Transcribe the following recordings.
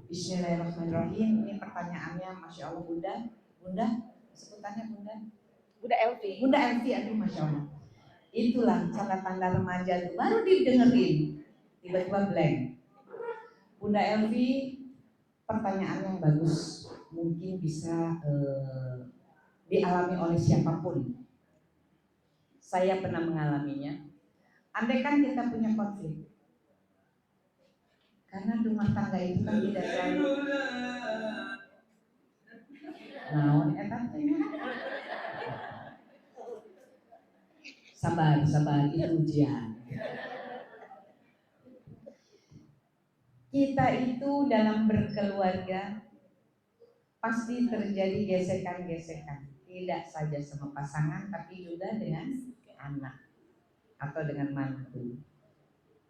Bismillahirrahmanirrahim. Ini pertanyaannya, Masya Allah Bunda, sebutannya Bunda Elvi. Bunda Elvi, aduh Masya Allah. Itulah tanda-tanda remaja itu, baru didengerin, tiba-tiba blank. Bunda Elvi, pertanyaan yang bagus, mungkin bisa dialami oleh siapapun. Saya pernah mengalaminya. Andai kan kita punya konflik, karena rumah tangga itu kan tidak selalu naon sabar itu ujian. Kita itu dalam berkeluarga pasti terjadi gesekan-gesekan, tidak saja sama pasangan tapi juga dengan anak atau dengan mantu.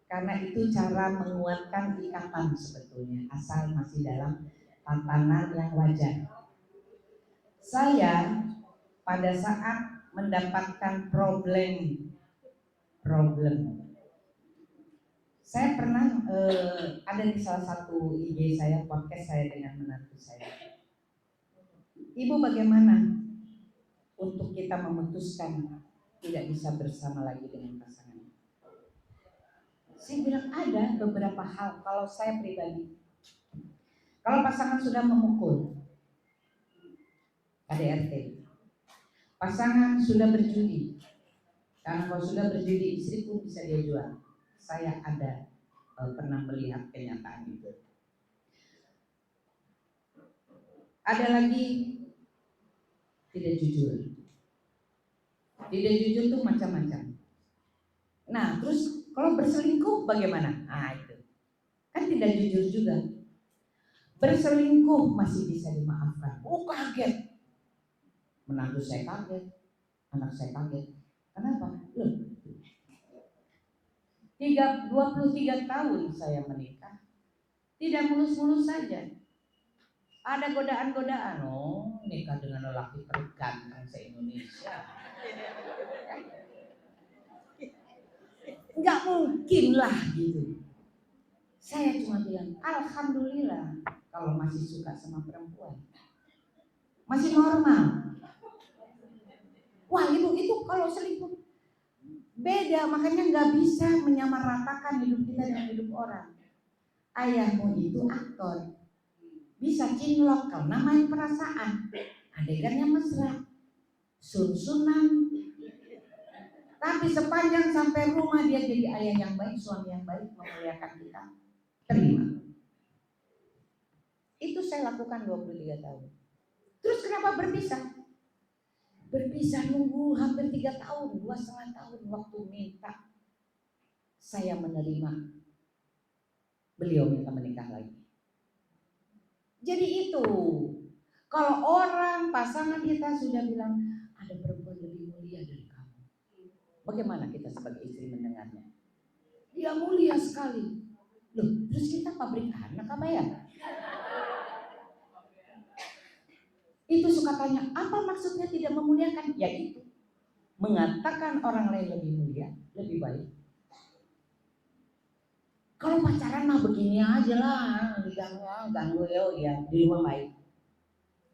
Karena itu cara menguatkan ikatan sebetulnya, asal masih dalam tatanan yang wajar. Saya pada saat mendapatkan problem, saya pernah ada di salah satu IG saya, podcast saya dengan menantu saya. Ibu, bagaimana untuk kita memutuskan tidak bisa bersama lagi dengan pasangan? Saya bilang ada beberapa hal. Kalau saya pribadi, kalau pasangan sudah memukul, KDRT, pasangan sudah berjudi, karena kalau sudah berjudi istri pun bisa dia jual. Saya ada pernah melihat kenyataan itu. Ada lagi tidak jujur. Tidak jujur tuh macam-macam. Nah, terus kalau berselingkuh bagaimana? Ah, itu kan tidak jujur juga. Berselingkuh masih bisa dimaafkan. Oh, kaget. Menantu saya kaget, anak saya kaget. Kenapa? Loh, 23 tahun saya menikah, tidak mulus-mulus saja. Ada godaan-godaan. Oh, nikah dengan lelaki terganteng se-Indonesia. Enggak mungkin lah gitu. Saya cuma bilang, alhamdulillah kalau masih suka sama perempuan. Masih normal. Wah, ibu itu kalau selingkuh beda, makanya nggak bisa menyamaratakan hidup kita dengan hidup orang. Ayahmu itu aktor, bisa cinlok karena main perasaan, adegannya mesra, sun-sunan. Tapi sepanjang sampai rumah dia jadi ayah yang baik, suami yang baik, memuliakan kita, terima. Itu saya lakukan 23 tahun. Terus kenapa berpisah? Berpisah nunggu hampir 3 tahun, 2,5 tahun waktu minta saya menerima. Beliau minta menikah lagi. Jadi itu, kalau orang pasangan kita sudah bilang ada perempuan lebih mulia dari kamu, bagaimana kita sebagai istri mendengarnya? Dia mulia sekali. Loh, terus kita pabrik anak apa ya? Itu suka tanya, apa maksudnya tidak memuliakan? Ya itu, mengatakan orang lain lebih mulia, lebih baik. Kalau pacaran mah begini aja lah, ganggu ya di rumah baik.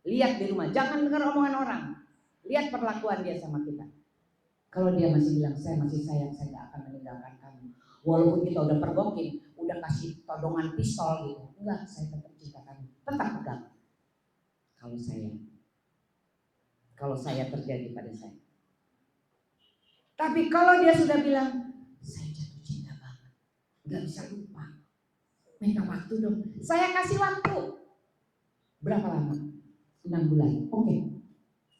Lihat di rumah, jangan dengar omongan orang. Lihat perlakuan dia sama kita. Kalau dia masih bilang saya masih sayang, saya gak akan meninggalkan kamu. Walaupun kita udah pergokin, udah kasih todongan pistol gitu, enggak, saya tetap cinta kamu, tetap pegang. Kalau saya terjadi pada saya. Tapi kalau dia sudah bilang saya jatuh cinta banget, nggak bisa lupa, minta waktu dong. Saya kasih waktu. Berapa lama? 6 bulan. Oke.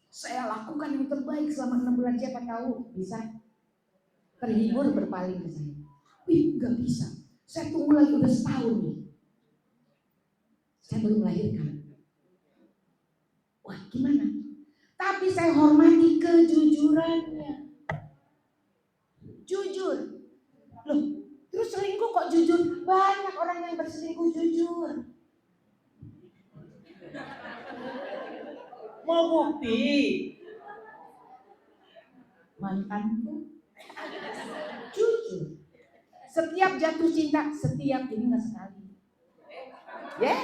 Saya lakukan yang terbaik selama 6 bulan. Siapa tahu bisa terhibur berpaling ke saya. Wih, nggak bisa. Saya tunggu lagi udah setahun nih. Saya baru melahirkan. Wah, gimana? Tapi saya hormati kejujurannya. Jujur. Loh, terus selingkuh kok jujur? Banyak orang yang berselingkuh jujur. Mau bukti? Mantanku jujur. Setiap jatuh cinta, setiap ini nggak sekali. Ya? Yeah?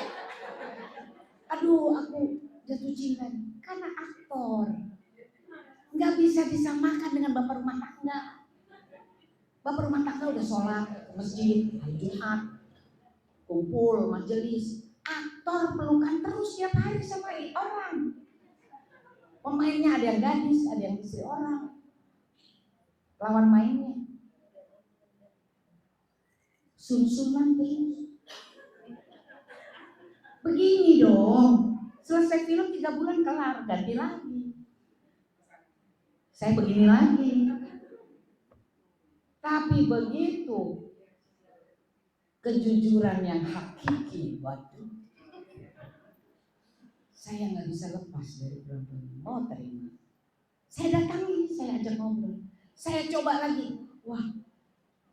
Aduh, aku jatuh cinta karena aktor. Nggak bisa disamakan dengan bapak rumah tangga. Bapak rumah tangga udah sholat ke masjid, hari Jumat, kumpul, majelis. Aktor pelukan terus tiap hari sama orang. Pemainnya ada yang gadis, ada yang istri orang. Lawan mainnya sun-sunan terus. Begini dong, selesai film 3 bulan kelar, ganti lagi. Saya begini lagi. Tapi begitu kejujuran yang hakiki, waduh, saya nggak bisa lepas dari perempuan. Mau terima? Saya datangi, saya ajak ngobrol. Saya coba lagi. Wah,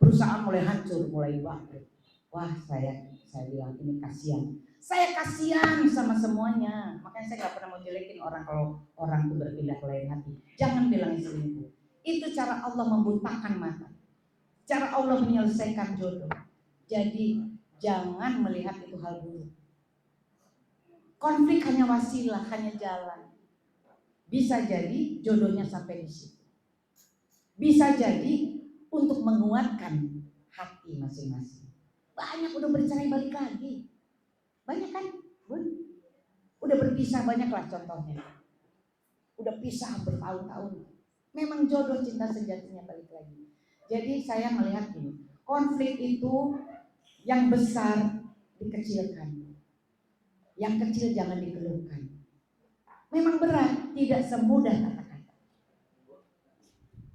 perusahaan mulai hancur, mulai bangkrut. Wah, saya bilang ini kasihan. Saya kasihan sama semuanya. Makanya saya nggak pernah mau jelekin orang kalau orang itu berpindah ke lain hati. Jangan bilang selingkuh. Itu cara Allah membutakan mata. Cara Allah menyelesaikan jodoh. Jadi jangan melihat itu hal buruk. Konflik hanya wasilah, hanya jalan. Bisa jadi jodohnya sampai di situ. Bisa jadi untuk menguatkan hati masing-masing. Banyak udah bercerai balik lagi. Banyak kan? Bun? Udah berpisah banyak lah contohnya. Udah pisah bertahun-tahun. Memang jodoh cinta sejatinya balik lagi. Jadi saya melihat ini, konflik itu yang besar dikecilkan. Yang kecil jangan dikeluhkan. Memang berat, tidak semudah kata-kata.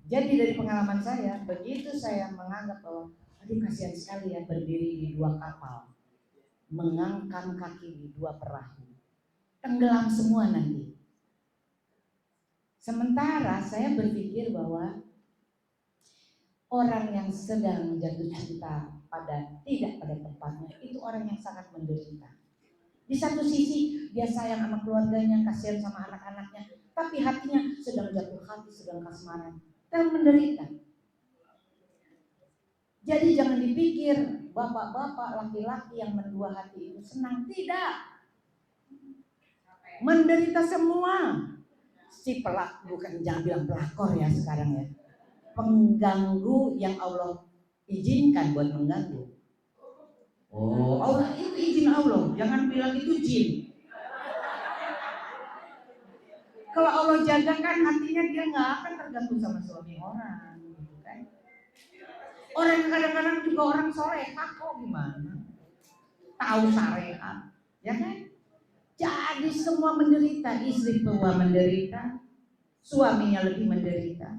Jadi dari pengalaman saya, begitu saya menganggap bahwa aduh kasihan sekali ya berdiri di 2 kapal, mengangkat kaki di 2 perahu, tenggelam semua nanti. Sementara saya berpikir bahwa orang yang sedang jatuh cinta tidak pada tempatnya itu orang yang sangat menderita. Di satu sisi dia sayang sama keluarganya, kasihan sama anak-anaknya, tapi hatinya sedang jatuh hati, sedang kasmaran dan menderita. Jadi jangan dipikir bapak-bapak laki-laki yang mendua hati itu senang, tidak. Menderita semua. Si bukan jangan bilang pelakor ya sekarang ya. Pengganggu yang Allah izinkan buat mengganggu. Oh, Allah itu izin Allah, jangan bilang itu jin. Kalau Allah jagakan hatinya dia nggak akan tergantung sama suami orang, gitu kan? Orang kadang-kadang juga orang solehah kok gimana? Tahu syariat, ya kan? Jadi semua menderita, istri tua menderita, suaminya lebih menderita,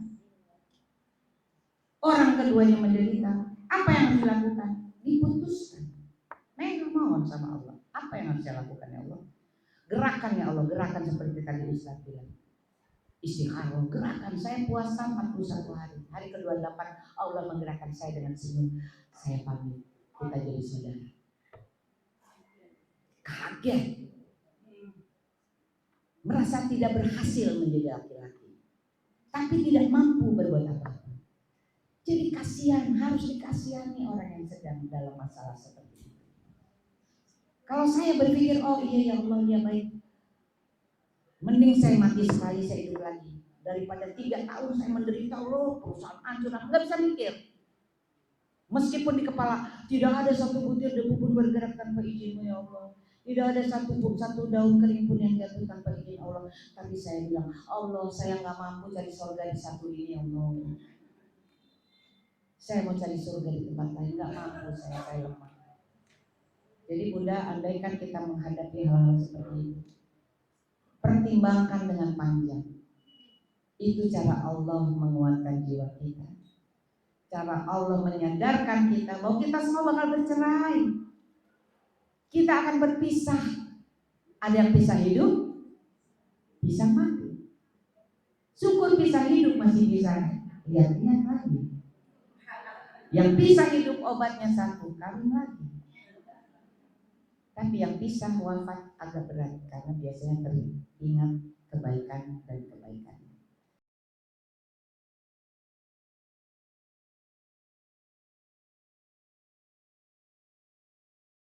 orang keduanya menderita. Apa yang harus dilakukan? Diputuskan. Mohon sama Allah. Apa yang harus saya lakukan ya Allah? Gerakan ya Allah, gerakan seperti tadi Ustaz bilang. Istikharah, gerakan saya puasa 41 hari. Hari ke-28 Allah menggerakkan saya dengan senyum. Saya pamit, kita jadi saudara. Kaget. Merasa tidak berhasil menjadi laki-laki. Tapi tidak mampu berbuat apa-apa. Jadi kasihan, harus dikasihani orang yang sedang dalam masalah seperti itu. Kalau saya berpikir, oh iya ya Allah, ya baik, mending saya mati sekali, saya hidup lagi daripada 3 tahun saya menderita, Allah perusahaan hancur, nggak bisa mikir. Meskipun di kepala tidak ada satu butir debu pun bergerak tanpa izin-Mu ya Allah, tidak ada satu daun kering pun yang jatuh tanpa izin Allah. Tapi saya bilang, Allah saya nggak mampu cari surga di satu ini ya Allah. Saya mau cari surga di tempat lain, nggak mampu saya lemah. Jadi Bunda, andaikan kita menghadapi hal-hal seperti itu, pertimbangkan dengan panjang. Itu cara Allah menguatkan jiwa kita. Cara Allah menyadarkan kita bahwa kita semua bakal bercerai. Kita akan berpisah. Ada yang pisah hidup, pisah mati. Syukur pisah hidup masih bisa lihat-lihat lagi. Yang pisah hidup obatnya satu, kawin lagi. Tapi yang pisah wafat agak berat karena biasanya teringat kebaikan dan kebaikan.